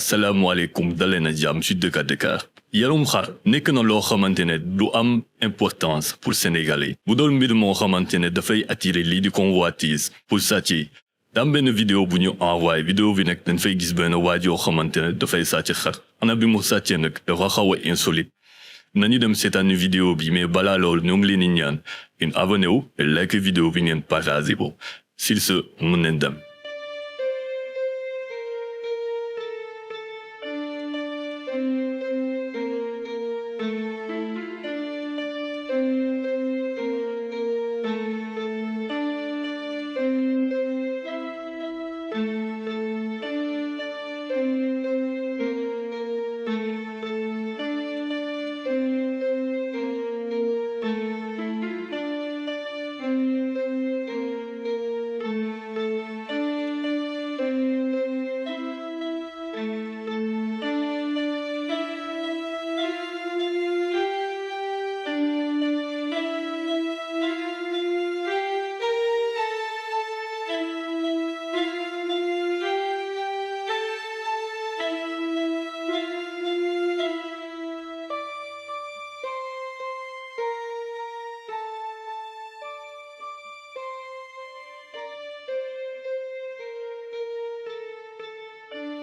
asalaamaaleykum daleen a jàmm ci Dëkk Dakar yarum xar nekk na loo xamante ne lu am importance pour sénégalais bu doon mbir moo xamante ne dafay attirer lii di convoitise pour sàcc yi dam benn vidéo bu ñu envoyé vidéo bi nag dañ fay gis benn waaj yoo xamante ne dafay sàcc xar ana bi mu sàccee nag dafa xaw a insolite nañu dem seetaani vidéo bi mais balaa loolu ñoo ngi leen di ñaan ngeen abonné wu et like vidéo bi ngeen partagé ko sur ce mën nañ dem.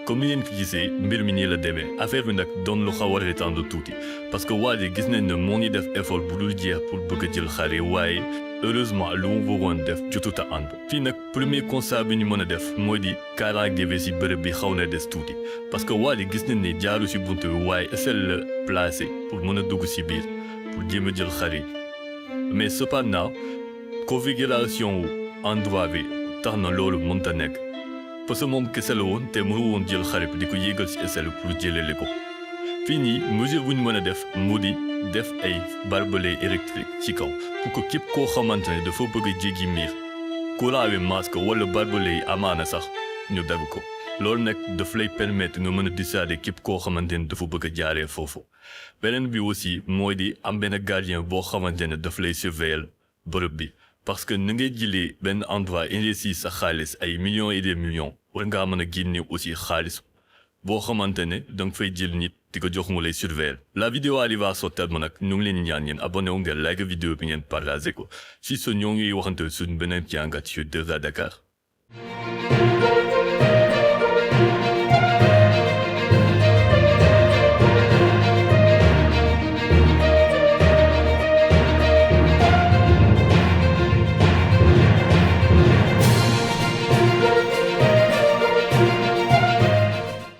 comme ni ngeen ko gisee mbir mi nii la demee affaire bi nag doon lu xaw a reetaandu tuuti parce que waa ji gis nañ ne moo ngi def effort bu dul jeex pour bëgg a jël xar yi waaye heureusement lu mu bëggoon def jotut a ànd fii nag premier constat bi ñu mën a def mooy di kaaraange bi si bërëb bi xaw na des tuuti parce que waa ji gis nañ ne jaaru si buntu bi waaye essaie la placé pour mën a dugg si biir pour jéem a jël xar yi mais cependant configuration wu endroit bi tax na loolu mënta nekk. parce que moom kese la woon te mënu woon jël xar bi di ko yéegal ci échelle pour jëlele ko fii nii mesure bu ñu mën a def mu di def ay barbelés électriques ci kaw pour que képp koo xamante ne dafa bëgg a jéggi miir courant bi masque wala barbelés yi amaana sax ñu dagg ko loolu nag daf lay permettre nga mën a dissuader képp koo xamante ne dafa bëgg a jaaree foofu beneen bi aussi mooy di am benn gardien boo xamante ne daf lay surveiller bërëb bi parce que ni ngay jëlee benn endroit investir sa xaalis ay millions et des millions war ngaa mën a génne aussi xaalis boo xamante ne danga fay jël nit di ko jox mu lay surveiller la vidéo arrive à son terme nag ñu ngi leen di ñaan ngeen abonné wu ngeen like vidéo bi ngeen partagé ko si so ñoo ngi waxante suñ beneen jàngat ci Dëkk Dakar